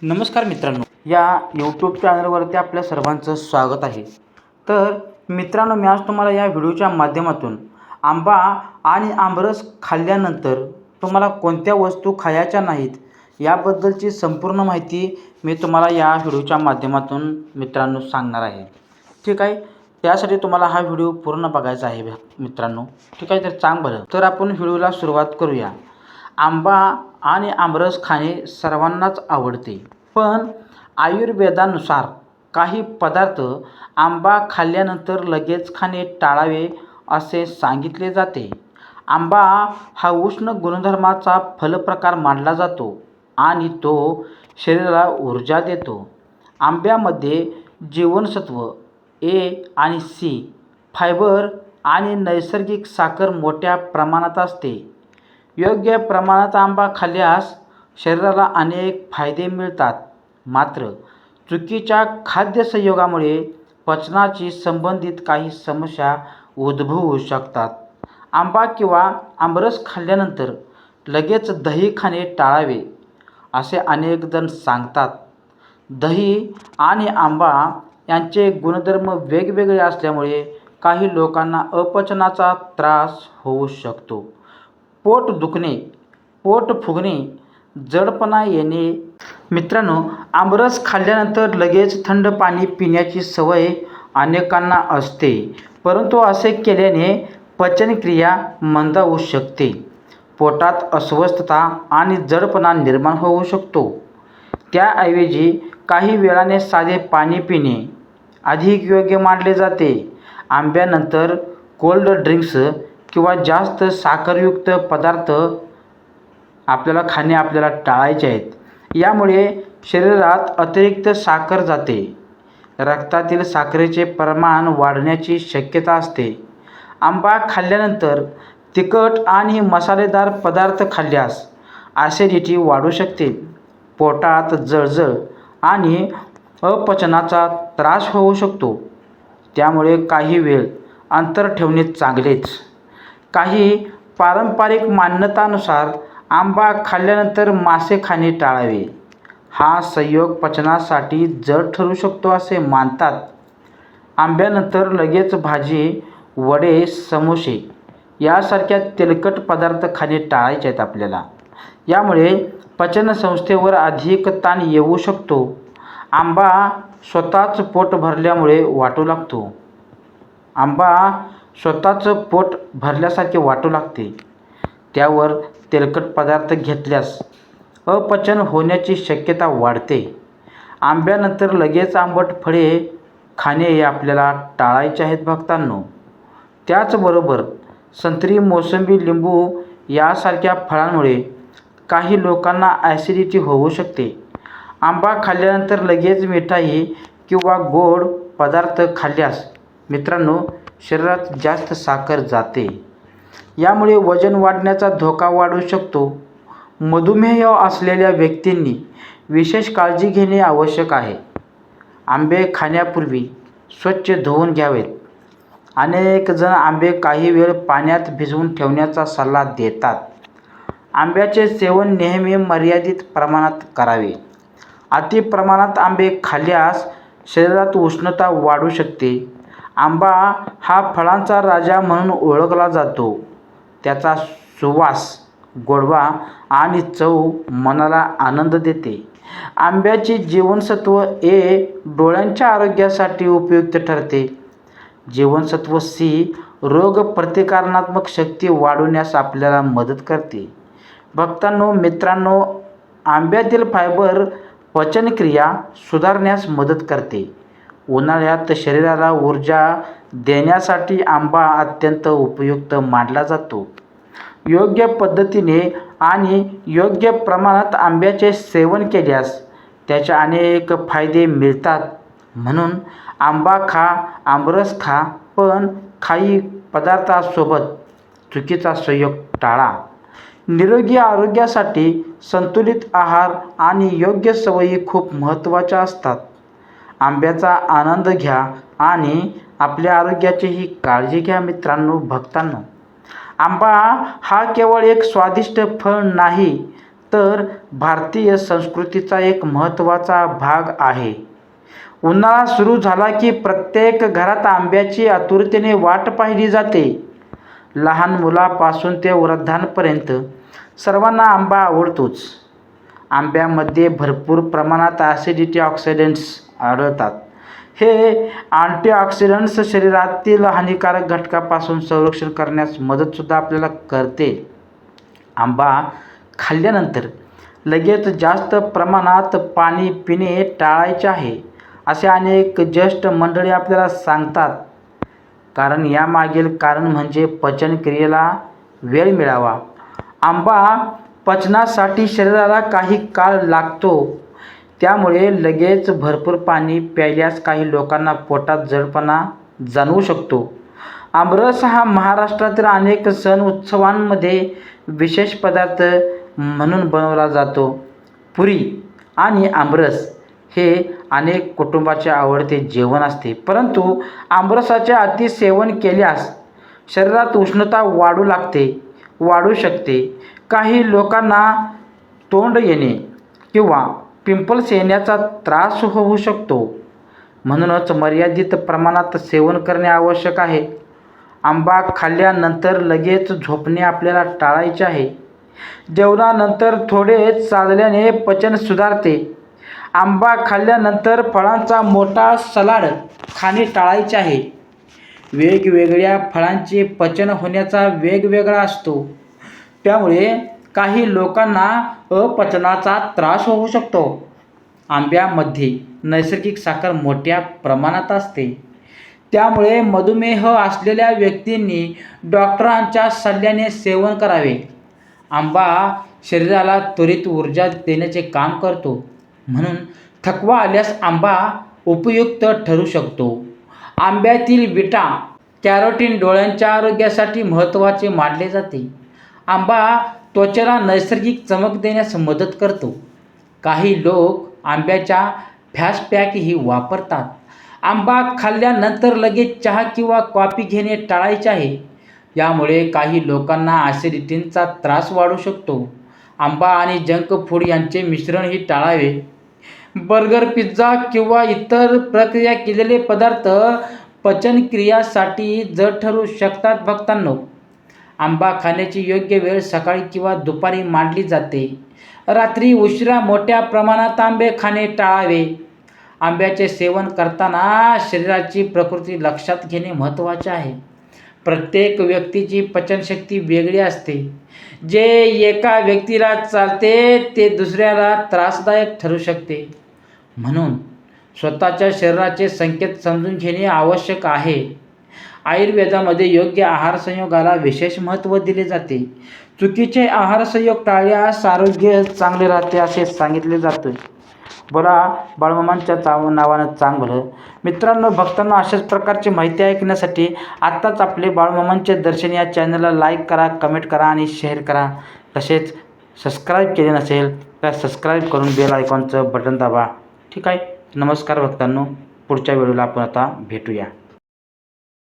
नमस्कार मित्रांनो, या यूट्यूब चॅनलवरती आपल्या सर्वांचं स्वागत आहे. तर मित्रांनो, मी आज तुम्हाला या व्हिडिओच्या माध्यमातून आंबा आणि आमरस खाल्ल्यानंतर तुम्हाला कोणत्या वस्तू खायच्या नाहीत याबद्दलची संपूर्ण माहिती मी तुम्हाला या व्हिडिओच्या माध्यमातून मित्रांनो सांगणार आहे. ठीक आहे, त्यासाठी तुम्हाला हा व्हिडिओ पूर्ण बघायचा आहे मित्रांनो. ठीक आहे, तर बरं, तर आपण व्हिडिओला सुरुवात करूया. आंबा आणि आमरस खाणे सर्वांनाच आवडते, पण आयुर्वेदानुसार काही पदार्थ आंबा खाल्ल्यानंतर लगेच खाणे टाळावे असे सांगितले जाते. आंबा हा उष्ण गुणधर्माचा फलप्रकार मानला जातो आणि तो शरीराला ऊर्जा देतो. आंब्यामध्ये जीवनसत्व ए आणि सी, फायबर आणि नैसर्गिक साखर मोठ्या प्रमाणात असते. योग्य प्रमाणात आंबा खाल्ल्यास शरीराला अनेक फायदे मिळतात, मात्र चुकीच्या खाद्य संयोगामुळे पचनाशी संबंधित काही समस्या उद्भवू शकतात. आंबा किंवा आमरस खाल्ल्यानंतर लगेच दही खाणे टाळावे असे अनेक जण सांगतात. दही आणि आंबा यांचे गुणधर्म वेगवेगळे असल्यामुळे काही लोकांना अपचनाचा त्रास होऊ शकतो. पोट दुखणे, पोट फुगणे, जडपणा येणे. मित्रांनो, आमरस खाल्ल्यानंतर लगेच थंड पाणी पिण्याची सवय अनेकांना असते, परंतु असे केल्याने पचनक्रिया मंदावू शकते. पोटात अस्वस्थता आणि जडपणा निर्माण होऊ शकतो. त्याऐवजी काही वेळाने साधे पाणी पिणे अधिक योग्य मानले जाते. आंब्यानंतर कोल्ड ड्रिंक्स किंवा जास्त साखरयुक्त पदार्थ आपल्याला टाळायचे आहेत. यामुळे शरीरात अतिरिक्त साखर जाते, रक्तातील साखरेचे प्रमाण वाढण्याची शक्यता असते. आंबा खाल्ल्यानंतर तिखट आणि मसालेदार पदार्थ खाल्ल्यास ॲसिडिटी वाढू शकते. पोटात जळजळ आणि अपचनाचा त्रास होऊ शकतो. त्यामुळे काही वेळ अंतर ठेवणे चांगलेच. काही पारंपरिक मान्यतांनुसार आंबा खाल्ल्यानंतर मासे खाणे टाळावे. हा संयोग पचनासाठी जड ठरू शकतो असे मानतात. आंब्यानंतर लगेच भाजी, वडे, समोसे यासारख्या तेलकट पदार्थ खाणे टाळायचे आहेत आपल्याला. यामुळे पचनसंस्थेवर अधिक ताण येऊ शकतो. आंबा स्वतःच पोट भरल्यामुळे वाटू लागतो. आंबा स्वतःच पोट भरल्यासारखे वाटू लागते. त्यावर तेलकट पदार्थ घेतल्यास अपचन होण्याची शक्यता वाढते. आंब्यानंतर लगेच आंबट फळे खाणे हे आपल्याला टाळायचे आहेत भक्तांनो. त्याचबरोबर संत्री, मोसंबी, लिंबू यासारख्या फळांमुळे काही लोकांना ॲसिडिटी होऊ शकते. आंबा खाल्ल्यानंतर लगेच मिठाई किंवा गोड पदार्थ खाल्ल्यास मित्रांनो शरीरात जास्त साखर जाते. यामुळे वजन वाढण्याचा धोका वाढू शकतो. मधुमेह असलेल्या व्यक्तींनी विशेष काळजी घेणे आवश्यक आहे. आंबे खाण्यापूर्वी स्वच्छ धुवून घ्यावेत. अनेक जण आंबे काही वेळ पाण्यात भिजवून ठेवण्याचा सल्ला देतात. आंब्याचे सेवन नेहमी मर्यादित प्रमाणात करावे. अति प्रमाणात आंबे खाल्ल्यास शरीरात उष्णता वाढू शकते. आंबा हा फळांचा राजा म्हणून ओळखला जातो. त्याचा सुवास, गोडवा आणि चव मनाला आनंद देते. आंब्याचे जीवनसत्व ए डोळ्यांच्या आरोग्यासाठी उपयुक्त ठरते. जीवनसत्व सी रोगप्रतिकारणात्मक शक्ती वाढवण्यास आपल्याला मदत करते. भक्तांनो, मित्रांनो, आंब्यातील फायबर पचनक्रिया सुधारण्यास मदत करते. उन्हाळ्यात शरीराला ऊर्जा देण्यासाठी आंबा अत्यंत उपयुक्त मानला जातो. योग्य पद्धतीने आणि योग्य प्रमाणात आंब्याचे सेवन केल्यास त्याचे अनेक फायदे मिळतात. म्हणून आंबा खा, आमरस खा, पण काही पदार्थांसोबत चुकीचा संयोग टाळा. निरोगी आरोग्यासाठी संतुलित आहार आणि योग्य सवयी खूप महत्त्वाच्या असतात. आंब्याचा आनंद घ्या आणि आपल्या आरोग्याचीही काळजी घ्या. मित्रांनो, भक्तांनो, आंबा हा केवळ एक स्वादिष्ट फळ नाही, तर भारतीय संस्कृतीचा एक महत्त्वाचा भाग आहे. उन्हाळा सुरू झाला की प्रत्येक घरात आंब्याची आतुरतेने वाट पाहिली जाते. लहान मुलापासून ते वृद्धांपर्यंत सर्वांना आंबा आवडतोच. आंब्यामध्ये भरपूर प्रमाणात ॲसिडिटी ऑक्सिडंट्स आढळतात. हे अँटीऑक्सिडंट्स शरीरातील हानिकारक घटकापासून संरक्षण करण्यास मदतसुद्धा आपल्याला करते. आंबा खाल्ल्यानंतर लगेच जास्त प्रमाणात पाणी पिणे टाळायचे आहे, असे अनेक ज्येष्ठ मंडळी आपल्याला सांगतात. कारण यामागील कारण म्हणजे पचनक्रियेला वेळ मिळावा. आंबा पचनासाठी शरीराला काही काळ लागतो. त्यामुळे लगेच भरपूर पाणी प्यायल्यास काही लोकांना पोटात जडपणा जाणवू शकतो. आमरस हा महाराष्ट्रातील अनेक सण उत्सवांमध्ये विशेष पदार्थ म्हणून बनवला जातो. पुरी आणि आमरस हे अनेक कुटुंबाचे आवडते जेवण असते. परंतु आमरसाचे अतिसेवन केल्यास शरीरात उष्णता वाढू शकते. काही लोकांना तोंड येणे किंवा पिंपल्स येण्याचा त्रास होऊ शकतो. म्हणूनच मर्यादित प्रमाणात सेवन करणे आवश्यक आहे. आंबा खाल्ल्यानंतर लगेच झोपणे आपल्याला टाळायचे आहे. जेवणानंतर थोडे चालल्याने पचन सुधारते. आंबा खाल्ल्यानंतर फळांचा मोठा सलाड खाणे टाळायचे आहे. वेगवेगळ्या फळांचे पचन होण्याचा वेग वेगळा असतो. त्यामुळे काही लोकांना अपचनाचा त्रास होऊ शकतो. आंब्यामध्ये नैसर्गिक साखर मोठ्या प्रमाणात असते. त्यामुळे मधुमेह असलेल्या व्यक्तींनी डॉक्टरांच्या सल्ल्याने सेवन करावे. आंबा शरीराला त्वरित ऊर्जा देण्याचे काम करतो. म्हणून थकवा आल्यास आंबा उपयुक्त ठरू शकतो. आंब्यातील बीटा कॅरोटीन डोळ्यांच्या आरोग्यासाठी महत्त्वाचे मानले जाते. आंबा त्वचेला नैसर्गिक चमक देण्यास मदत करतो. काही लोक आंब्याच्या फेस पॅकही वापरतात. आंबा खाल्ल्यानंतर लगेच चहा किंवा कॉफी घेणे टाळायचे आहे. यामुळे काही लोकांना ॲसिडिटीचा त्रास वाढू शकतो. आंबा आणि जंक फूड यांचे मिश्रणही टाळावे. बर्गर, पिझ्झा किंवा इतर प्रक्रिया केलेले पदार्थ पचनक्रियासाठी जड ठरू शकतात. भक्तांनो, आंबा खाण्याची योग्य वेळ सकाळी किंवा दुपारी मानली जाते. रात्री उशिरा मोठ्या प्रमाणात आंबे खाणे टाळावे. आंब्याचे सेवन करताना शरीराची प्रकृती लक्षात घेणे महत्त्वाचे आहे. प्रत्येक व्यक्तीची पचनशक्ती वेगळी असते. जे एका व्यक्तीला चालते ते दुसऱ्याला त्रासदायक ठरू शकते. म्हणून स्वतःच्या शरीराचे संकेत समजून घेणे आवश्यक आहे. आयुर्वेदामध्ये योग्य आहार संयोगाला विशेष महत्त्व दिले जाते. चुकीचे आहार संयोग टाळल्यास आरोग्य चांगले राहते असे सांगितले जाते. बोला बाळमामांच्या नावानं चांगलं. मित्रांनो, भक्तांनो, अशाच प्रकारची माहिती ऐकण्यासाठी आत्ताच आपले बाळमामांचे दर्शन या चॅनलला लाईक करा, कमेंट करा आणि शेअर करा. तसेच सबस्क्राईब केले नसेल तर सबस्क्राईब करून बेल आयकॉनचं बटन दाबा. ठीक आहे. नमस्कार भक्तांनो, पुढच्या व्हिडिओला आपण आता भेटूया.